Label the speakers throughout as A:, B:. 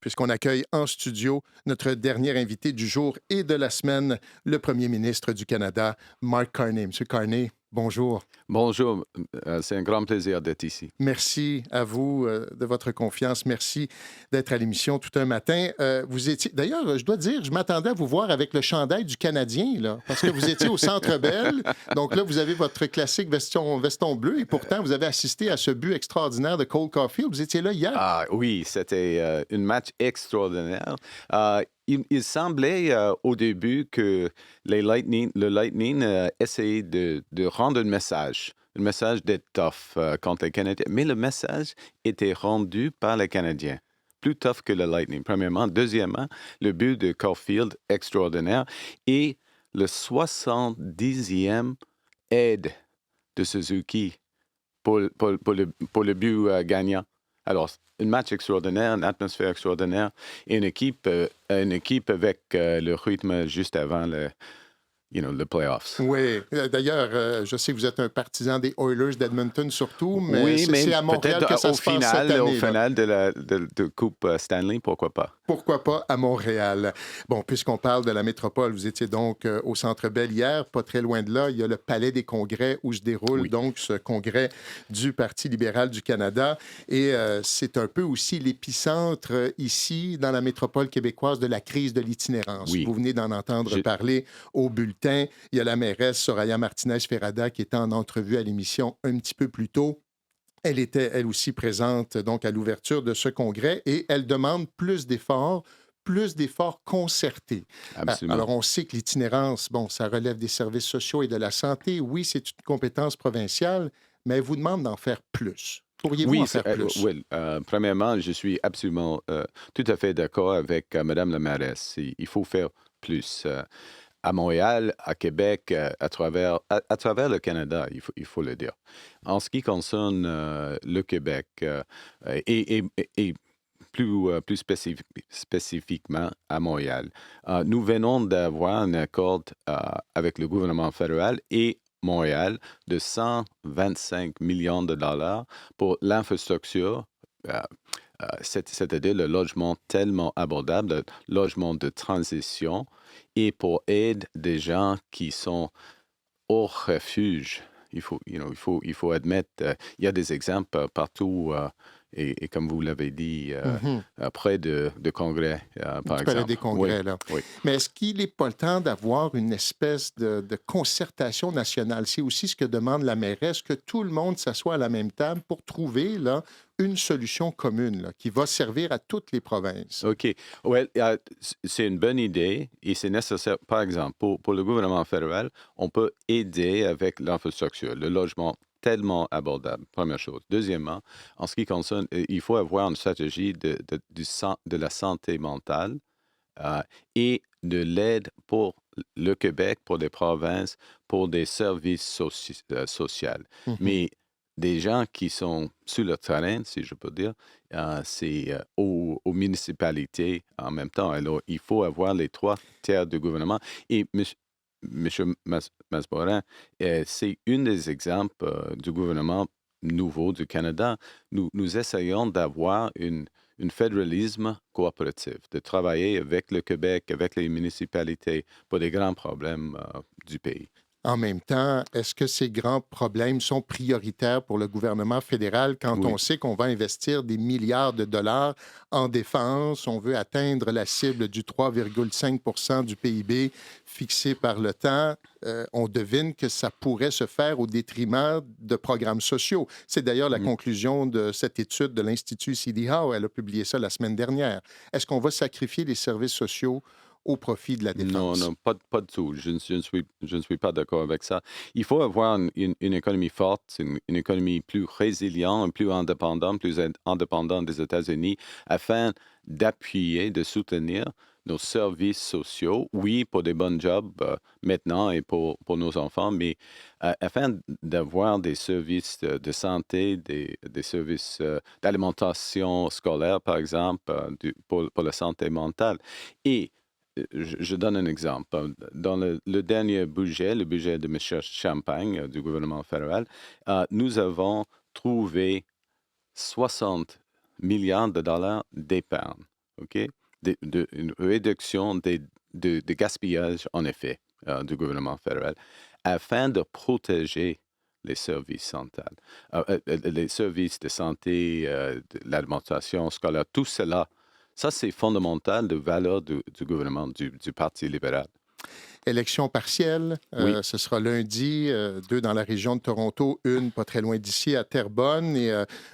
A: puisqu'on accueille en studio notre dernier invité du jour et de la semaine, le premier ministre du Canada, Mark Carney. Monsieur Carney, bonjour.
B: Bonjour, c'est un grand plaisir d'être ici.
A: Merci à vous de votre confiance. Merci d'être à l'émission tout un matin. Vous étiez, d'ailleurs, je dois dire, je m'attendais à vous voir avec le chandail du Canadien, là, parce que vous étiez au Centre Bell. Donc là, vous avez votre classique veston bleu et pourtant, vous avez assisté à ce but extraordinaire de Cole Caulfield. Vous étiez là hier.
B: Ah oui, c'était un match extraordinaire. Il semblait au début que le Lightning essayait de rendre un message d'être tough contre les Canadiens, mais le message était rendu par les Canadiens. Plus tough que le Lightning, premièrement. Deuxièmement, le but de Caulfield, extraordinaire. Et le 70e aide de Suzuki pour le but gagnant. Alors, un match extraordinaire, une atmosphère extraordinaire et une équipe avec le rythme juste avant le playoffs.
A: Oui. D'ailleurs, je sais que vous êtes un partisan des Oilers d'Edmonton surtout, mais
B: Oui, mais
A: c'est à Montréal
B: peut-être
A: que ça se passe cette année.
B: au
A: Là.
B: final de Coupe Stanley, pourquoi pas?
A: Pourquoi pas à Montréal? Bon, puisqu'on parle de la métropole, vous étiez donc au Centre Bell hier, pas très loin de là, il y a le Palais des Congrès où se déroule donc ce congrès du Parti libéral du Canada. Et c'est un peu aussi l'épicentre ici, dans la métropole québécoise, de la crise de l'itinérance.
B: Oui.
A: Vous venez d'en entendre parler au bulletin. Il y a la mairesse Soraya Martinez-Ferrada qui était en entrevue à l'émission un petit peu plus tôt. Elle était, elle aussi, présente donc à l'ouverture de ce congrès et elle demande plus d'efforts concertés.
B: Absolument.
A: Alors, on sait que l'itinérance, bon, ça relève des services sociaux et de la santé. Oui, c'est une compétence provinciale, mais elle vous demande d'en faire plus. Pourriez-vous en faire plus?
B: Oui. Premièrement, je suis absolument tout à fait d'accord avec Mme la mairesse. Il faut faire plus. À Montréal, à Québec, à travers le Canada, il faut le dire. En ce qui concerne le Québec et plus spécifiquement à Montréal, nous venons d'avoir un accord avec le gouvernement fédéral et Montréal de 125 millions de dollars pour l'infrastructure, c'est-à-dire le logement tellement abordable, le logement de transition, et pour aider des gens qui sont hors refuge. Il faut admettre, il y a des exemples partout, et comme vous l'avez dit, près de Congrès, par
A: Du Palais
B: exemple.
A: des Congrès, là.
B: Oui.
A: Mais est-ce qu'il n'est pas le temps d'avoir une espèce de concertation nationale? C'est aussi ce que demande la mairesse, que tout le monde s'assoie à la même table pour trouver là, une solution commune là, qui va servir à toutes les provinces.
B: OK. Ouais, c'est une bonne idée et c'est nécessaire. Par exemple, pour le gouvernement fédéral, on peut aider avec l'infrastructure, le logement tellement abordable, première chose. Deuxièmement, en ce qui concerne, il faut avoir une stratégie de la santé mentale et de l'aide pour le Québec, pour les provinces, pour des services sociaux.
A: Mhm.
B: Mais des gens qui sont sur le terrain, si je peux dire, c'est aux municipalités en même temps. Alors, il faut avoir les trois tiers du gouvernement. Et M. Masborin, c'est un des exemples du gouvernement nouveau du Canada. Nous essayons d'avoir un fédéralisme coopératif, de travailler avec le Québec, avec les municipalités pour les grands problèmes du pays.
A: En même temps, est-ce que ces grands problèmes sont prioritaires pour le gouvernement fédéral quand on
B: Oui.
A: sait qu'on va investir des milliards de dollars en défense? On veut atteindre la cible du 3,5 du PIB fixé par le temps. On devine que ça pourrait se faire au détriment de programmes sociaux. C'est d'ailleurs la conclusion de cette étude de l'Institut CD Howe. Elle a publié ça la semaine dernière. Est-ce qu'on va sacrifier les services sociaux au profit de la
B: Non,
A: défense?
B: non, pas du tout. Je ne suis pas d'accord avec ça. Il faut avoir une économie forte, une économie plus résiliente, plus indépendante des États-Unis, afin d'appuyer, de soutenir nos services sociaux, oui, pour des bons jobs maintenant et pour nos enfants, mais afin d'avoir des services de santé, des services d'alimentation scolaire, par exemple, pour la santé mentale. Et je donne un exemple. Dans le dernier budget, le budget de M. Champagne du gouvernement fédéral, nous avons trouvé 60 milliards de dollars d'épargne OK? Une réduction de gaspillage, en effet, du gouvernement fédéral, afin de protéger les services santé, les services de santé, de l'alimentation scolaire, tout cela, ça, c'est fondamental de valeur du gouvernement, du Parti libéral.
A: Élection partielle,
B: Oui.
A: ce sera lundi, 2 dans la région de Toronto, une pas très loin d'ici, à Terrebonne. Et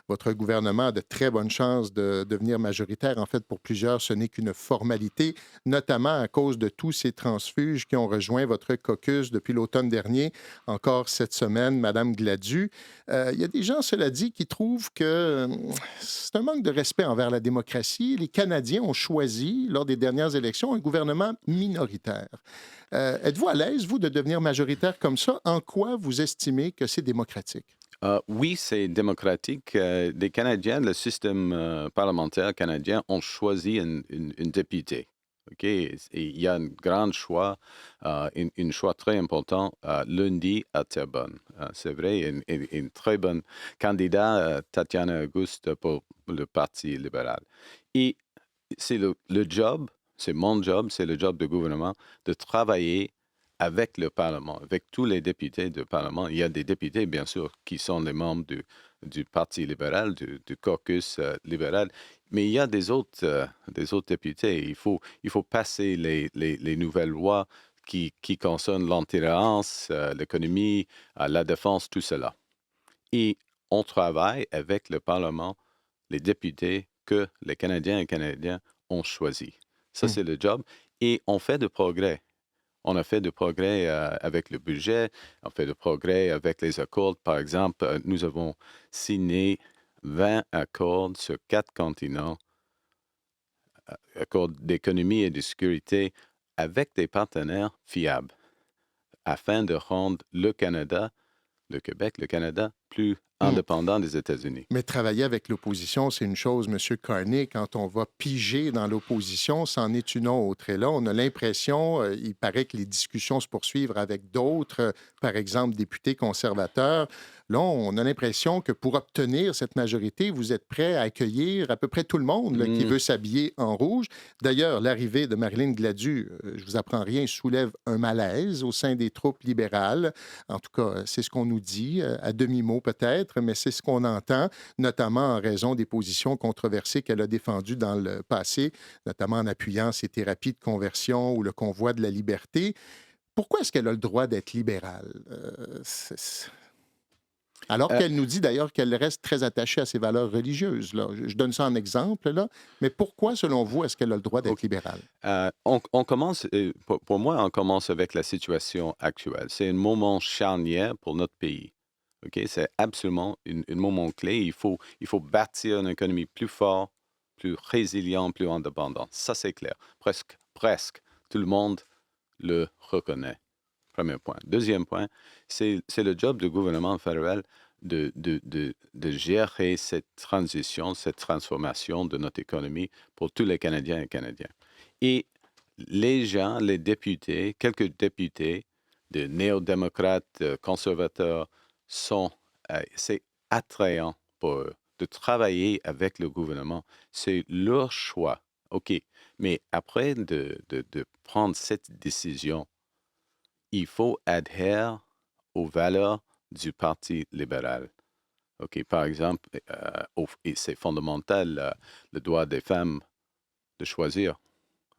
A: votre gouvernement a de très bonnes chances de devenir majoritaire. En fait, pour plusieurs, ce n'est qu'une formalité, notamment à cause de tous ces transfuges qui ont rejoint votre caucus depuis l'automne dernier. Encore cette semaine, Madame Gladu. Il y a des gens, cela dit, qui trouvent que c'est un manque de respect envers la démocratie. Les Canadiens ont choisi, lors des dernières élections, un gouvernement minoritaire. Êtes-vous à l'aise, vous, de devenir majoritaire comme ça? En quoi vous estimez que c'est démocratique?
B: Oui, c'est démocratique. Les Canadiens, le système parlementaire canadien ont choisi une députée. OK? Et il y a un grand choix, un choix très important lundi à Terrebonne. C'est vrai, une très bonne candidate, Tatiana Auguste, pour le Parti libéral. Et c'est le job, c'est mon job, c'est le job du gouvernement de travailler avec le Parlement, avec tous les députés du Parlement. Il y a des députés, bien sûr, qui sont les membres du Parti libéral, du caucus libéral, mais il y a des autres députés. Il faut passer les nouvelles lois qui concernent l'antirace, l'économie, la défense, tout cela. Et on travaille avec le Parlement, les députés que les Canadiens et Canadiens ont choisis. Ça,
A: Hmm.
B: c'est le job. Et on fait de progrès. On a fait de progrès avec le budget, on fait de progrès avec les accords. Par exemple, nous avons signé 20 accords sur 4 continents, accords d'économie et de sécurité avec des partenaires fiables, afin de rendre le Canada, le Québec, le Canada, plus
A: Hmm.
B: indépendant des États-Unis.
A: Mais travailler avec l'opposition, c'est une chose, M. Carney. Quand on va piger dans l'opposition, c'en est une autre. Et là, on a l'impression, il paraît que les discussions se poursuivent avec d'autres, par exemple, députés conservateurs. Là, on a l'impression que pour obtenir cette majorité, vous êtes prêt à accueillir à peu près tout le monde là, qui
B: Hmm.
A: veut s'habiller en rouge. D'ailleurs, l'arrivée de Marilyn Gladu, je vous apprends rien, soulève un malaise au sein des troupes libérales. En tout cas, c'est ce qu'on nous dit, à demi-mot peut-être, mais c'est ce qu'on entend, notamment en raison des positions controversées qu'elle a défendues dans le passé, notamment en appuyant ses thérapies de conversion ou le convoi de la liberté. Pourquoi est-ce qu'elle a le droit d'être libérale? Alors
B: Euh,
A: qu'elle nous dit d'ailleurs qu'elle reste très attachée à ses valeurs religieuses. Là. Je donne ça en exemple, là. Mais pourquoi, selon vous, est-ce qu'elle a le droit d'être
B: OK.
A: libérale?
B: On commence, pour moi, on commence avec la situation actuelle. C'est un moment charnière pour notre pays. OK? C'est absolument un moment clé. Il faut bâtir une économie plus forte, plus résiliente, plus indépendante. Ça, c'est clair. Presque tout le monde le reconnaît. Premier point. Deuxième point, c'est le job du gouvernement fédéral de gérer cette transition, cette transformation de notre économie pour tous les Canadiens et Canadiens. Et les gens, les députés, quelques députés de néo-démocrates, conservateurs, c'est attrayant pour eux de travailler avec le gouvernement. C'est leur choix. OK. Mais après de prendre cette décision, il faut adhérer aux valeurs du Parti libéral. OK. Par exemple, et c'est fondamental, le droit des femmes de choisir.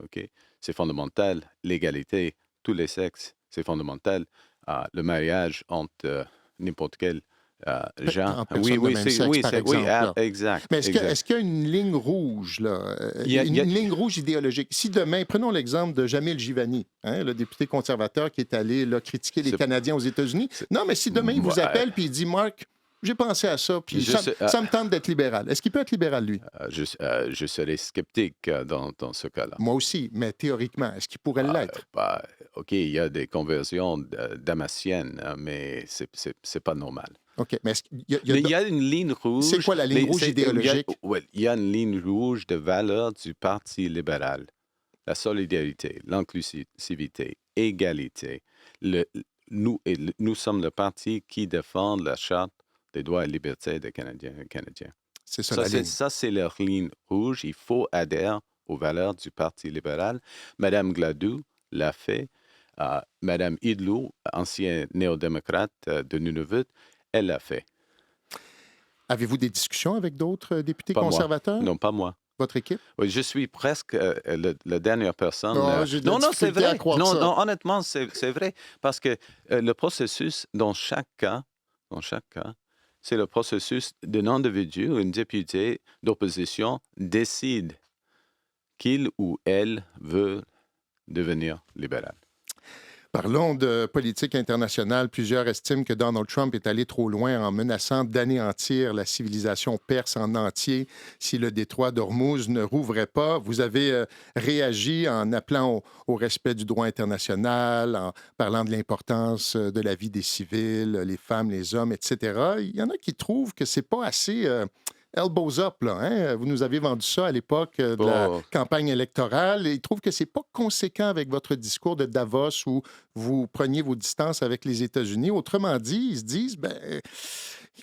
B: OK? C'est fondamental, l'égalité, tous les sexes, c'est fondamental. Le mariage entre n'importe quel gens.
A: En
B: Oui,
A: personne de
B: oui,
A: même sexe, par
B: oui,
A: exemple. Là.
B: exact,
A: Mais
B: exact.
A: est-ce qu'il y a une ligne rouge, là,
B: Il y a-
A: une ligne rouge idéologique? Si demain, prenons l'exemple de Jamil Jivani, hein, le député conservateur qui est allé là, critiquer les
B: c'est-
A: Canadiens aux États-Unis.
B: c'est-
A: Non, mais si demain il vous
B: ouais,
A: appelle puis il dit, Marc, j'ai pensé à ça, puis
B: je, sais-
A: ça me tente d'être libéral. Est-ce qu'il peut être libéral, lui?
B: je serais sceptique dans ce cas-là.
A: Moi aussi, mais théoriquement, est-ce qu'il pourrait l'être?
B: Bah, OK, il y a des conversions damasciennes, hein, mais c'est pas normal.
A: OK, mais est-ce qu'il y a
B: Mais il y a une ligne
A: c'est
B: rouge.
A: quoi la ligne rouge idéologique?
B: Il y a une ligne rouge de valeurs du Parti libéral. La solidarité, l'inclusivité, égalité. Le- nous sommes le parti qui défend la Charte des droits et libertés des Canadiens et Canadiens.
A: C'est ça la ligne.
B: Ça, c'est leur ligne rouge. Il faut adhérer aux valeurs du Parti libéral. Madame Gladue l'a fait. Madame Idlou, ancienne néo-démocrate de Nunavut, elle l'a fait.
A: Avez-vous des discussions avec d'autres députés
B: Pas moi.
A: conservateurs?
B: Non, pas moi.
A: Votre équipe?
B: Oui, je suis presque la dernière personne.
A: J'ai de la
B: Non, c'est
A: difficulté à
B: vrai.
A: croire
B: Non,
A: ça.
B: non, honnêtement, c'est vrai. Parce que le processus, dans chaque cas, c'est le processus d'un individu, un député d'opposition décide qu'il ou elle veut devenir libéral.
A: Parlons de politique internationale. Plusieurs estiment que Donald Trump est allé trop loin en menaçant d'anéantir la civilisation perse en entier si le détroit d'Ormuz ne rouvrait pas. Vous avez réagi en appelant au respect du droit international, en parlant de l'importance de la vie des civils, les femmes, les hommes, etc. Il y en a qui trouvent que c'est pas assez elbows up, là, hein? Vous nous avez vendu ça à l'époque de la campagne électorale et ils trouvent que c'est pas conséquent avec votre discours de Davos où vous preniez vos distances avec les États-Unis. Autrement dit, ils se disent,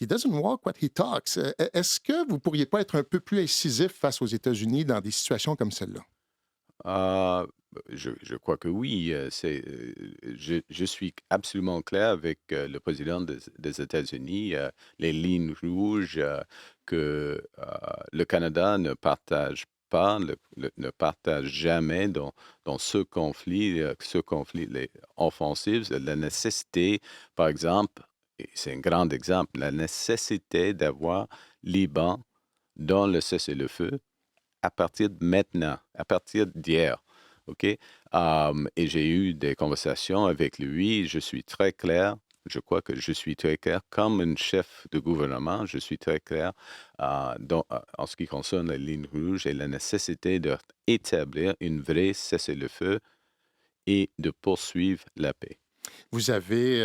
A: he doesn't walk what he talks. Est-ce que vous pourriez pas être un peu plus incisif face aux États-Unis dans des situations comme celle-là?
B: Je crois que oui. Je suis absolument clair avec le président des États-Unis, les lignes rouges que le Canada ne partage pas, ne partage jamais dans ce conflit offensif, la nécessité, par exemple, et c'est un grand exemple, la nécessité d'avoir Liban dans le cessez-le-feu à partir de maintenant, à partir d'hier. OK? Et j'ai eu des conversations avec lui. Je suis très clair. Je crois que je suis très clair. Comme un chef de gouvernement, je suis très clair en ce qui concerne les lignes rouges et la nécessité d'établir une vraie cessez-le-feu et de poursuivre la paix.
A: Vous avez,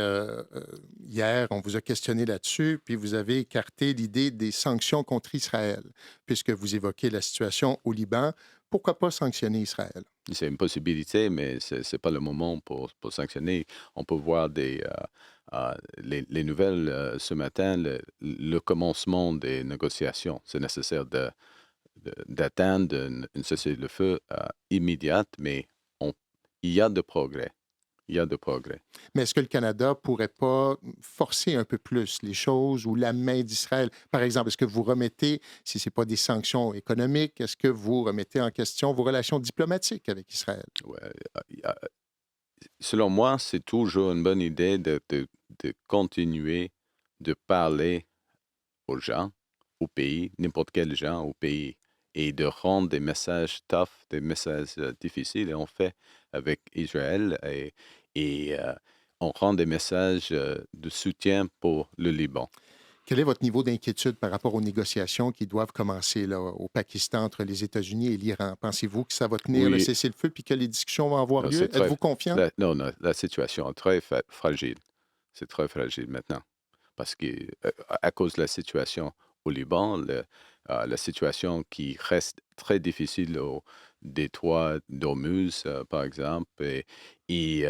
A: hier, on vous a questionné là-dessus, puis vous avez écarté l'idée des sanctions contre Israël, puisque vous évoquez la situation au Liban. Pourquoi pas sanctionner Israël?
B: C'est une possibilité, mais ce n'est pas le moment pour sanctionner. On peut voir les nouvelles ce matin, le commencement des négociations. C'est nécessaire d'atteindre une cessez-le-feu immédiate, mais il y a de progrès. Il y a de progrès.
A: Mais est-ce que le Canada pourrait pas forcer un peu plus les choses ou la main d'Israël? Par exemple, est-ce que vous remettez, si ce n'est pas des sanctions économiques, est-ce que vous remettez en question vos relations diplomatiques avec Israël?
B: Ouais, selon moi, c'est toujours une bonne idée de continuer de parler aux gens, au pays, n'importe quel gens au pays, et de rendre des messages tough, des messages difficiles. Et on fait avec Israël et on rend des messages de soutien pour le Liban.
A: Quel est votre niveau d'inquiétude par rapport aux négociations qui doivent commencer là, au Pakistan entre les États-Unis et l'Iran? Pensez-vous que ça va tenir le cessez-le-feu puis que les discussions vont avoir lieu? Êtes-vous confiant?
B: Non, la situation est très fragile. C'est très fragile maintenant. Parce que, à cause de la situation au Liban, la situation qui reste très difficile au détroit d'Ormuz, par exemple, et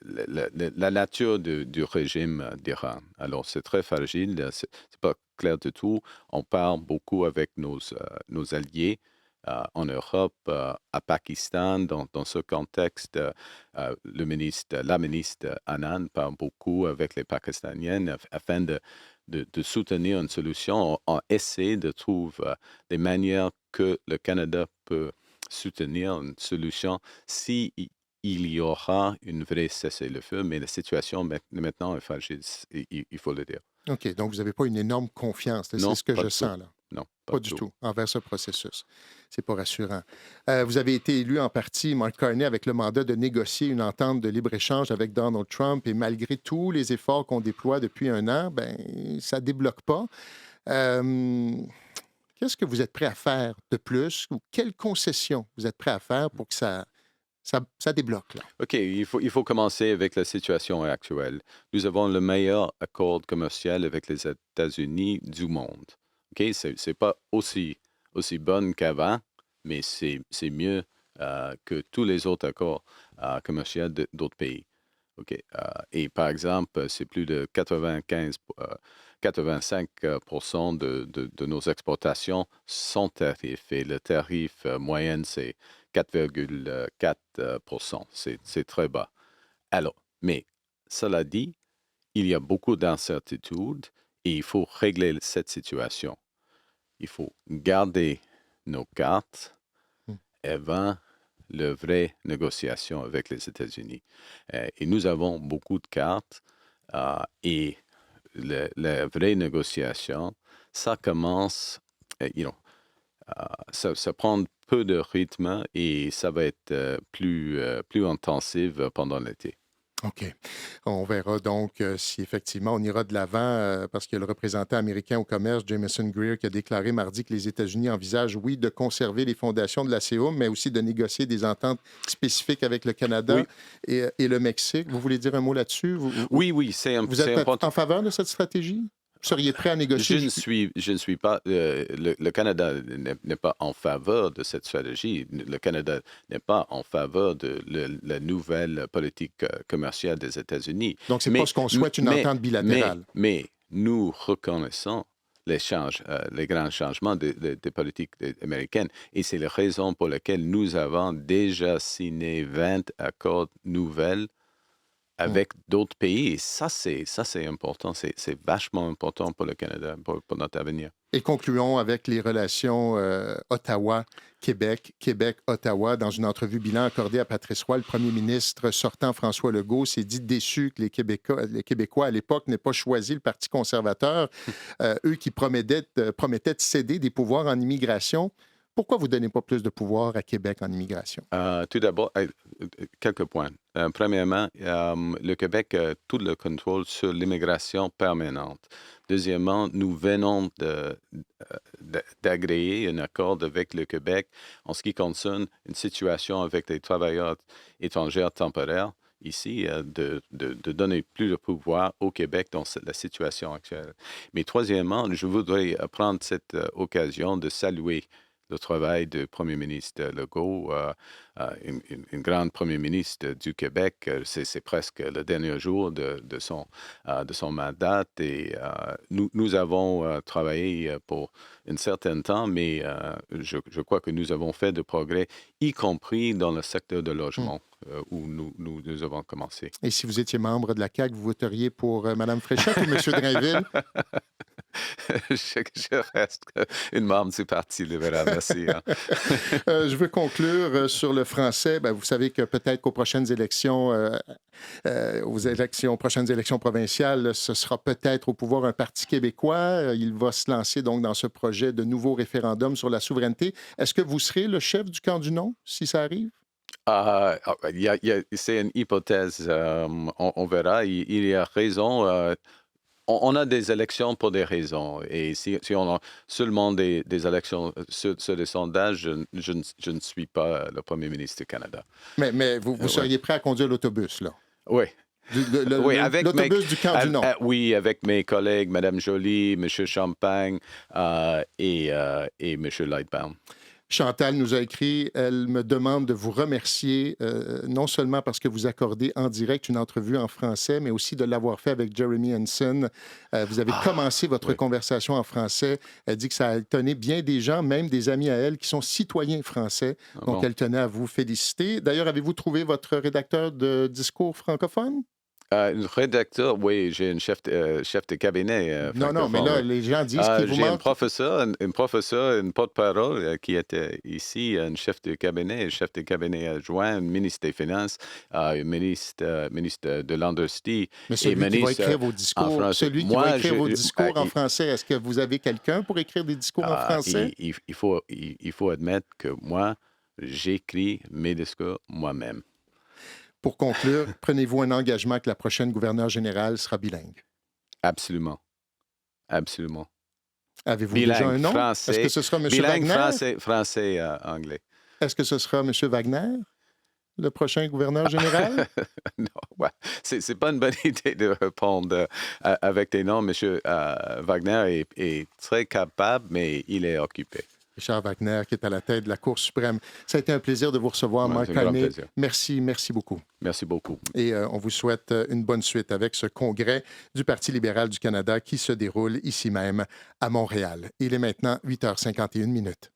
B: la nature du régime d'Iran. Alors, c'est très fragile, c'est pas clair du tout. On parle beaucoup avec nos alliés en Europe, à Pakistan. Dans ce contexte, la ministre Anand parle beaucoup avec les Pakistaniennes afin de soutenir une solution. On essaie de trouver des manières que le Canada peut soutenir une solution si il y aura une vraie cessez-le-feu, mais la situation maintenant est fragile, il faut le dire.
A: OK, donc vous n'avez pas une énorme confiance, c'est
B: Non,
A: ce que
B: pas
A: je
B: du
A: sens
B: tout.
A: là.
B: Non,
A: Pas du tout envers ce processus. C'est pas rassurant. Vous avez été élu en partie, Mark Carney, avec le mandat de négocier une entente de libre-échange avec Donald Trump et malgré tous les efforts qu'on déploie depuis un an, ça ne débloque pas. Qu'est-ce que vous êtes prêt à faire de plus ou quelles concessions vous êtes prêt à faire pour que ça débloque, là?
B: OK, il faut commencer avec la situation actuelle. Nous avons le meilleur accord commercial avec les États-Unis du monde. OK, c'est pas aussi bonne qu'avant, mais c'est mieux que tous les autres accords commerciaux d'autres pays. OK, et par exemple, c'est plus de 95 85% de nos exportations sont tarifées. Le tarif moyen, c'est 4,4%. C'est très bas. Alors, mais cela dit, il y a beaucoup d'incertitudes et il faut régler cette situation. Il faut garder nos cartes avant la vraie négociation avec les États-Unis. Et nous avons beaucoup de cartes et la vraie négociation, ça commence, ça prend peu de rythme et ça va être plus intensif pendant l'été.
A: OK. On verra donc si effectivement on ira de l'avant parce qu'il y a le représentant américain au commerce, Jameson Greer, qui a déclaré mardi que les États-Unis envisagent, oui, de conserver les fondations de la CEUM, mais aussi de négocier des ententes spécifiques avec le Canada et le Mexique. Vous voulez dire un mot là-dessus?
B: Oui, c'est
A: Vous êtes
B: important.
A: en faveur de cette stratégie? Vous seriez prêt à négocier?
B: Je ne suis pas. Le Canada n'est pas en faveur de cette stratégie. Le Canada n'est pas en faveur de la nouvelle politique commerciale des États-Unis.
A: Donc, c'est pas ce qu'on souhaite, une entente bilatérale.
B: Mais nous reconnaissons les grands changements des politiques américaines. Et c'est la raison pour laquelle nous avons déjà signé 20 accords nouvelles avec d'autres pays. Et ça, c'est important. C'est vachement important pour le Canada, pour notre avenir.
A: Et concluons avec les relations Ottawa-Québec, Québec-Ottawa. Dans une entrevue bilan accordée à Patrice Roy, le premier ministre sortant François Legault s'est dit déçu que les Québécois à l'époque n'aient pas choisi le Parti conservateur, eux qui promettaient de céder des pouvoirs en immigration. Pourquoi vous ne donnez pas plus de pouvoir à Québec en immigration?
B: Tout d'abord, quelques points. Premièrement, le Québec a tout le contrôle sur l'immigration permanente. Deuxièmement, nous venons d'agréer un accord avec le Québec en ce qui concerne une situation avec les travailleurs étrangers temporaires ici, de donner plus de pouvoir au Québec dans la situation actuelle. Mais troisièmement, je voudrais prendre cette occasion de saluer le travail du premier ministre Legault, une grande premier ministre du Québec. C'est presque le dernier jour de son mandat et nous avons travaillé pour un certain temps, mais je crois que nous avons fait de progrès, y compris dans le secteur de logement. Où nous avons commencé.
A: Et si vous étiez membre de la CAQ, vous voteriez pour Mme Fréchette ou M. Drainville?
B: Je reste une membre du Parti libéral. Merci.
A: Je veux conclure sur le français. Vous savez que peut-être qu'aux prochaines élections, prochaines élections provinciales, ce sera peut-être au pouvoir un Parti québécois. Il va se lancer donc dans ce projet de nouveau référendum sur la souveraineté. Est-ce que vous serez le chef du camp du non, si ça arrive?
B: C'est une hypothèse. On verra. Il y a raison. On a des élections pour des raisons. Et si on a seulement des élections sur des sondages, je ne suis pas le premier ministre du Canada.
A: Mais vous seriez prêt à conduire l'autobus, là?
B: Oui.
A: Avec l'autobus du camp du non.
B: Oui, avec mes collègues, Mme Joly, M. Champagne et M. Lightbound.
A: Chantal nous a écrit, elle me demande de vous remercier, non seulement parce que vous accordez en direct une entrevue en français, mais aussi de l'avoir fait avec Jeremy Hansen. Vous avez commencé votre conversation en français. Elle dit que ça a étonné bien des gens, même des amis à elle, qui sont citoyens français. Donc, elle tenait à vous féliciter. D'ailleurs, avez-vous trouvé votre rédacteur de discours francophone?
B: Un rédacteur, oui, j'ai un chef de cabinet.
A: Non, mais là, les gens disent qu'il vous
B: j'ai
A: manque...
B: un professeur, une porte-parole qui était ici, un chef de cabinet adjoint, un ministre des Finances, un ministre de l'Industrie.
A: Mais celui qui va écrire vos discours, en français, est-ce que vous avez quelqu'un pour écrire des discours en français?
B: Il faut admettre que moi, j'écris mes discours moi-même.
A: Pour conclure, prenez-vous un engagement que la prochaine gouverneure générale sera bilingue?
B: Absolument. Absolument.
A: Avez-vous déjà un nom?
B: Français,
A: est-ce que ce sera M. Wagner?
B: Français, anglais.
A: Est-ce que ce sera M. Wagner, le prochain gouverneur général?
B: Non, c'est pas une bonne idée de répondre avec des noms. M. Wagner est très capable, mais il est occupé.
A: Richard Wagner, qui est à la tête de la Cour suprême. Ça a été un plaisir de vous recevoir,
B: Ouais,
A: Mark
B: c'est un grand
A: Carney.
B: plaisir.
A: Merci beaucoup.
B: Merci beaucoup.
A: Et on vous souhaite une bonne suite avec ce congrès du Parti libéral du Canada qui se déroule ici même à Montréal. Il est maintenant 8h51 minutes.